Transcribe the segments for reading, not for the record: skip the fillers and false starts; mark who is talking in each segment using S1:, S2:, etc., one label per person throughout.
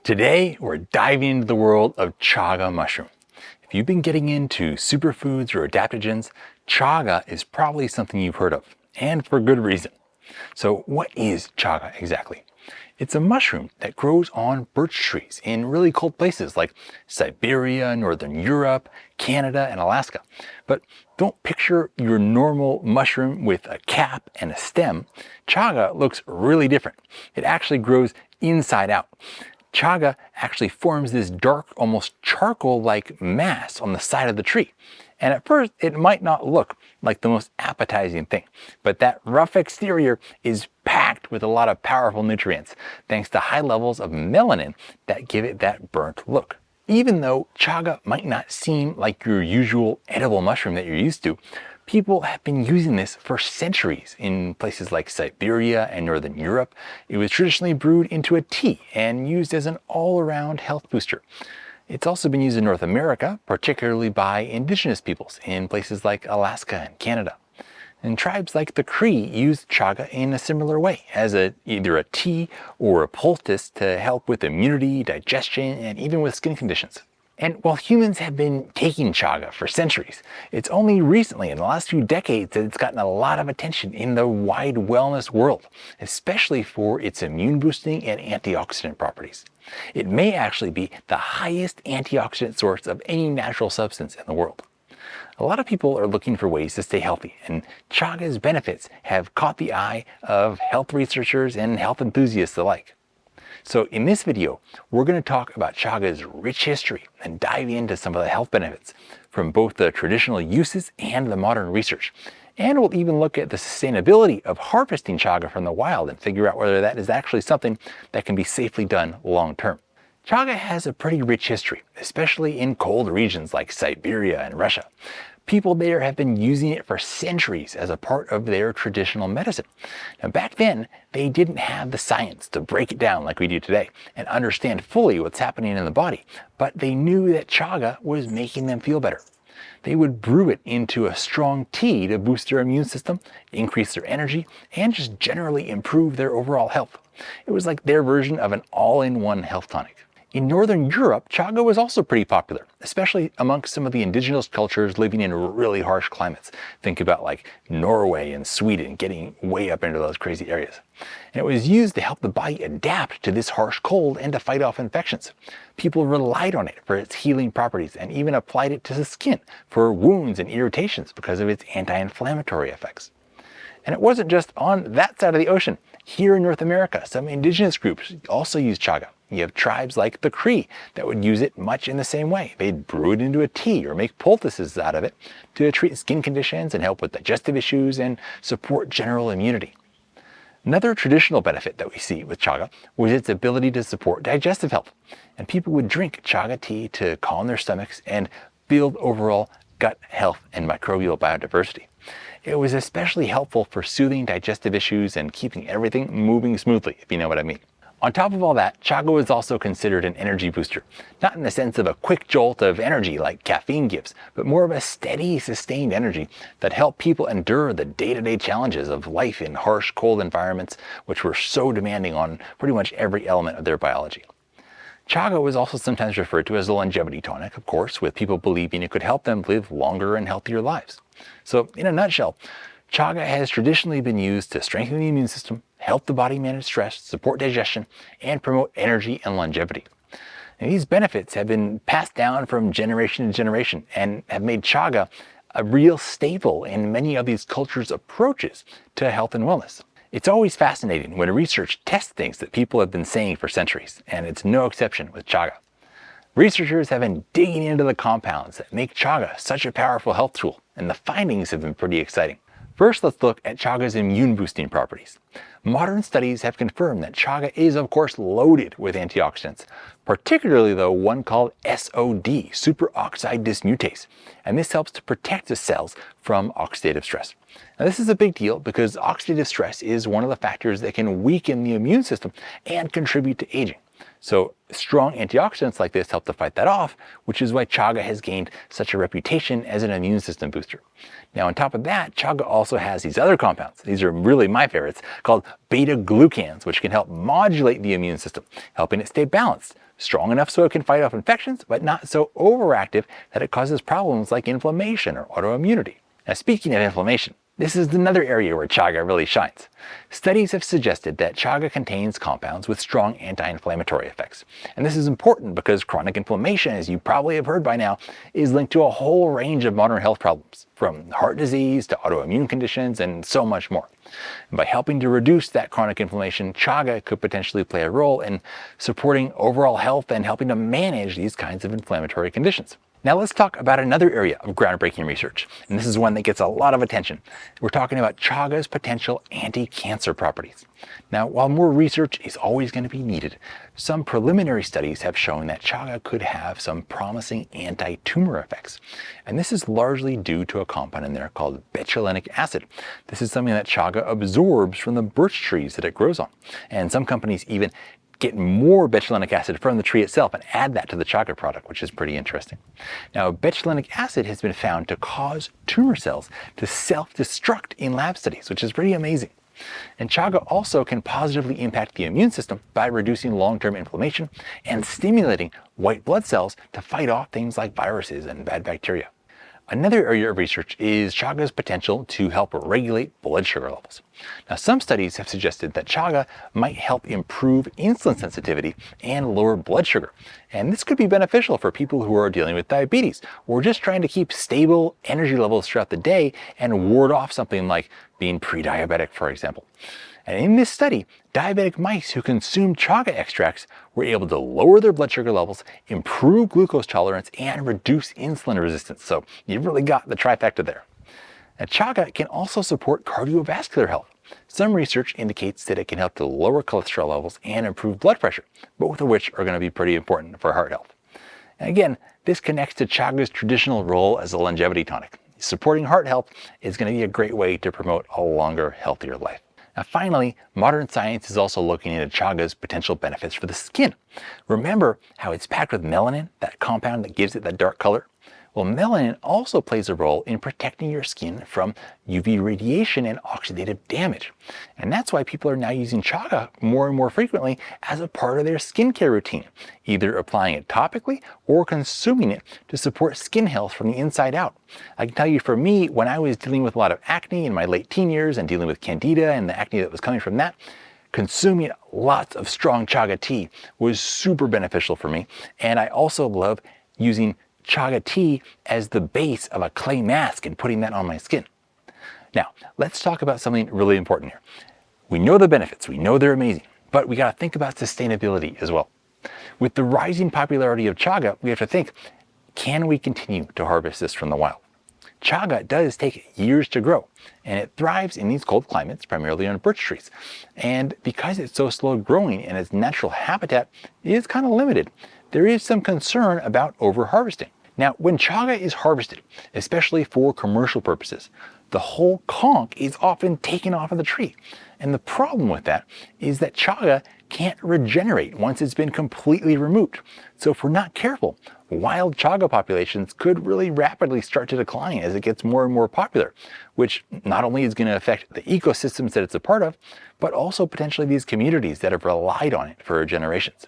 S1: Today, we're diving into the world of chaga mushroom. If you've been getting into superfoods or adaptogens, chaga is probably something you've heard of, and for good reason. So what is chaga exactly? It's a mushroom that grows on birch trees in really cold places like Siberia, Northern Europe, Canada, and Alaska. But don't picture your normal mushroom with a cap and a stem. Chaga looks really different. It actually grows inside out. Chaga actually forms this dark, almost charcoal-like mass on the side of the tree. And at first, it might not look like the most appetizing thing, but that rough exterior is packed with a lot of powerful nutrients, thanks to high levels of melanin that give it that burnt look. Even though chaga might not seem like your usual edible mushroom that you're used to, people have been using this for centuries in places like Siberia and Northern Europe. It was traditionally brewed into a tea and used as an all-around health booster. It's also been used in North America, particularly by indigenous peoples in places like Alaska and Canada. And tribes like the Cree use chaga in a similar way, as either a tea or a poultice to help with immunity, digestion, and even with skin conditions. And while humans have been taking chaga for centuries, it's only recently, in the last few decades, that it's gotten a lot of attention in the wide wellness world, especially for its immune boosting and antioxidant properties. It may actually be the highest antioxidant source of any natural substance in the world. A lot of people are looking for ways to stay healthy, and chaga's benefits have caught the eye of health researchers and health enthusiasts alike. So in this video, we're going to talk about chaga's rich history and dive into some of the health benefits from both the traditional uses and the modern research. And we'll even look at the sustainability of harvesting chaga from the wild and figure out whether that is actually something that can be safely done long term. Chaga has a pretty rich history, especially in cold regions like Siberia and Russia. People there have been using it for centuries as a part of their traditional medicine. Now back then, they didn't have the science to break it down like we do today and understand fully what's happening in the body, but they knew that chaga was making them feel better. They would brew it into a strong tea to boost their immune system, increase their energy, and just generally improve their overall health. It was like their version of an all-in-one health tonic. In Northern Europe, chaga was also pretty popular, especially amongst some of the indigenous cultures living in really harsh climates. Think about like Norway and Sweden, getting way up into those crazy areas. And it was used to help the body adapt to this harsh cold and to fight off infections. People relied on it for its healing properties and even applied it to the skin for wounds and irritations because of its anti-inflammatory effects. And it wasn't just on that side of the ocean. Here in North America, some indigenous groups also use chaga. You have tribes like the Cree that would use it much in the same way. They'd brew it into a tea or make poultices out of it to treat skin conditions and help with digestive issues and support general immunity. Another traditional benefit that we see with chaga was its ability to support digestive health. And people would drink chaga tea to calm their stomachs and build overall gut health and microbial biodiversity. It was especially helpful for soothing digestive issues and keeping everything moving smoothly, if you know what I mean. On top of all that, chaga was also considered an energy booster, not in the sense of a quick jolt of energy like caffeine gives, but more of a steady, sustained energy that helped people endure the day-to-day challenges of life in harsh, cold environments, which were so demanding on pretty much every element of their biology. Chaga was also sometimes referred to as a longevity tonic, of course, with people believing it could help them live longer and healthier lives. So, in a nutshell, chaga has traditionally been used to strengthen the immune system, help the body manage stress, support digestion, and promote energy and longevity. And these benefits have been passed down from generation to generation and have made chaga a real staple in many of these cultures' approaches to health and wellness. It's always fascinating when research tests things that people have been saying for centuries, and it's no exception with chaga. Researchers have been digging into the compounds that make chaga such a powerful health tool, and the findings have been pretty exciting. First, let's look at chaga's immune boosting properties. Modern studies have confirmed that chaga is, of course, loaded with antioxidants, particularly though one called SOD, superoxide dismutase, and this helps to protect the cells from oxidative stress. Now, this is a big deal because oxidative stress is one of the factors that can weaken the immune system and contribute to aging. So strong antioxidants like this help to fight that off, which is why chaga has gained such a reputation as an immune system booster. Now on top of that, chaga also has these other compounds. These are really my favorites, called beta-glucans, which can help modulate the immune system, helping it stay balanced, strong enough so it can fight off infections, but not so overactive that it causes problems like inflammation or autoimmunity. Now speaking of inflammation, this is another area where chaga really shines. Studies have suggested that chaga contains compounds with strong anti-inflammatory effects. And this is important because chronic inflammation, as you probably have heard by now, is linked to a whole range of modern health problems, from heart disease to autoimmune conditions and so much more. And by helping to reduce that chronic inflammation, chaga could potentially play a role in supporting overall health and helping to manage these kinds of inflammatory conditions. Now let's talk about another area of groundbreaking research, and this is one that gets a lot of attention. We're talking about chaga's potential anti-cancer properties. Now, while more research is always going to be needed, some preliminary studies have shown that chaga could have some promising anti-tumor effects. And this is largely due to a compound in there called betulinic acid. This is something that chaga absorbs from the birch trees that it grows on. And some companies even get more betulinic acid from the tree itself and add that to the chaga product, which is pretty interesting. Now, betulinic acid has been found to cause tumor cells to self-destruct in lab studies, which is pretty amazing. And chaga also can positively impact the immune system by reducing long-term inflammation and stimulating white blood cells to fight off things like viruses and bad bacteria. Another area of research is chaga's potential to help regulate blood sugar levels. Now, some studies have suggested that chaga might help improve insulin sensitivity and lower blood sugar. And this could be beneficial for people who are dealing with diabetes or just trying to keep stable energy levels throughout the day and ward off something like being pre-diabetic, for example. And in this study, diabetic mice who consumed chaga extracts were able to lower their blood sugar levels, improve glucose tolerance, and reduce insulin resistance. So you've really got the trifecta there. Now, chaga can also support cardiovascular health. Some research indicates that it can help to lower cholesterol levels and improve blood pressure, both of which are going to be pretty important for heart health. And again, this connects to chaga's traditional role as a longevity tonic. Supporting heart health is going to be a great way to promote a longer, healthier life. Now finally, modern science is also looking into chaga's potential benefits for the skin. Remember how it's packed with melanin, that compound that gives it that dark color? Well, melanin also plays a role in protecting your skin from UV radiation and oxidative damage. And that's why people are now using chaga more and more frequently as a part of their skincare routine, either applying it topically or consuming it to support skin health from the inside out. I can tell you, for me, when I was dealing with a lot of acne in my late teen years and dealing with candida and the acne that was coming from that, consuming lots of strong chaga tea was super beneficial for me. And I also love using chaga tea as the base of a clay mask and putting that on my skin. Now, let's talk about something really important here. We know the benefits, we know they're amazing, but we got to think about sustainability as well. With the rising popularity of chaga, we have to think, can we continue to harvest this from the wild? Chaga does take years to grow, and it thrives in these cold climates, primarily on birch trees. And because it's so slow growing and its natural habitat is kind of limited, there is some concern about over-harvesting. Now, when chaga is harvested, especially for commercial purposes, the whole conch is often taken off of the tree. And the problem with that is that chaga can't regenerate once it's been completely removed. So if we're not careful, wild chaga populations could really rapidly start to decline as it gets more and more popular, which not only is going to affect the ecosystems that it's a part of, but also potentially these communities that have relied on it for generations.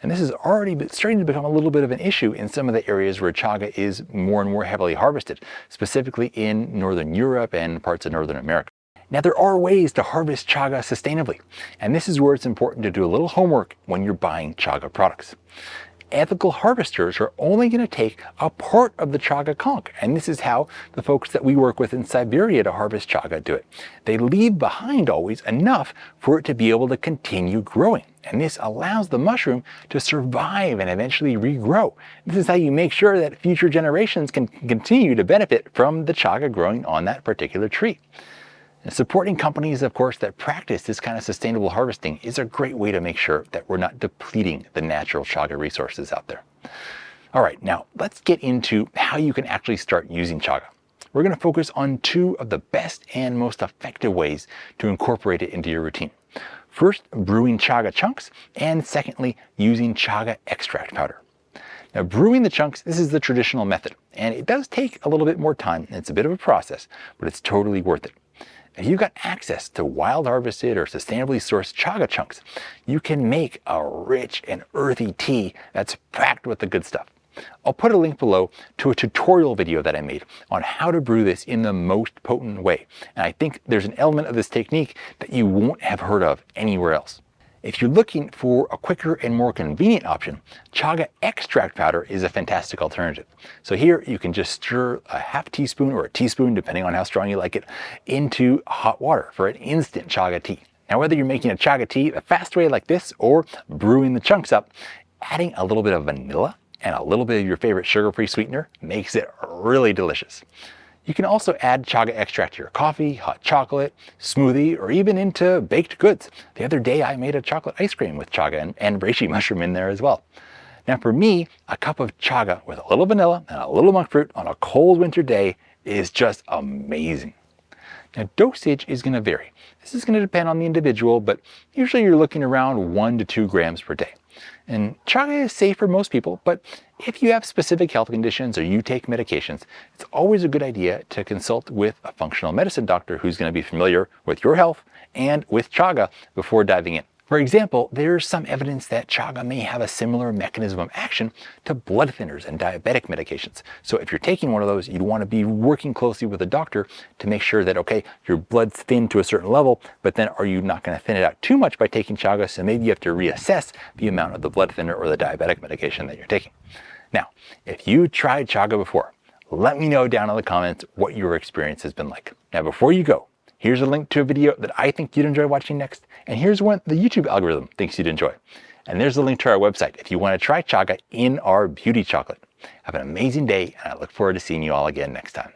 S1: And this is already starting to become a little bit of an issue in some of the areas where chaga is more and more heavily harvested, specifically in Northern Europe and parts of Northern America. Now, there are ways to harvest chaga sustainably, and this is where it's important to do a little homework when you're buying chaga products. Ethical harvesters are only going to take a part of the chaga conch, and this is how the folks that we work with in Siberia to harvest chaga do it. They leave behind always enough for it to be able to continue growing, and this allows the mushroom to survive and eventually regrow. This is how you make sure that future generations can continue to benefit from the chaga growing on that particular tree. And supporting companies, of course, that practice this kind of sustainable harvesting is a great way to make sure that we're not depleting the natural chaga resources out there. All right, now let's get into how you can actually start using chaga. We're going to focus on two of the best and most effective ways to incorporate it into your routine. First, brewing chaga chunks, and secondly, using chaga extract powder. Now, brewing the chunks, this is the traditional method, and it does take a little bit more time, and it's a bit of a process, but it's totally worth it. If you've got access to wild harvested or sustainably sourced chaga chunks, you can make a rich and earthy tea that's packed with the good stuff. I'll put a link below to a tutorial video that I made on how to brew this in the most potent way. And I think there's an element of this technique that you won't have heard of anywhere else. If you're looking for a quicker and more convenient option, chaga extract powder is a fantastic alternative. So here you can just stir a half teaspoon or a teaspoon, depending on how strong you like it, into hot water for an instant chaga tea. Now, whether you're making a chaga tea the fast way like this or brewing the chunks up, adding a little bit of vanilla and a little bit of your favorite sugar-free sweetener makes it really delicious. You can also add chaga extract to your coffee, hot chocolate, smoothie, or even into baked goods. The other day I made a chocolate ice cream with chaga and reishi mushroom in there as well. Now for me, a cup of chaga with a little vanilla and a little monk fruit on a cold winter day is just amazing. Now dosage is going to vary. This is going to depend on the individual, but usually you're looking around 1 to 2 grams per day. And chaga is safe for most people, but if you have specific health conditions or you take medications, it's always a good idea to consult with a functional medicine doctor who's going to be familiar with your health and with chaga before diving in. For example, there's some evidence that chaga may have a similar mechanism of action to blood thinners and diabetic medications. So if you're taking one of those, you'd want to be working closely with a doctor to make sure that, okay, your blood's thinned to a certain level, but then are you not going to thin it out too much by taking chaga? So maybe you have to reassess the amount of the blood thinner or the diabetic medication that you're taking. Now, if you tried chaga before, let me know down in the comments what your experience has been like. Now, before you go, here's a link to a video that I think you'd enjoy watching next, and here's one the YouTube algorithm thinks you'd enjoy. And there's a link to our website if you want to try chaga in our beauty chocolate. Have an amazing day, and I look forward to seeing you all again next time.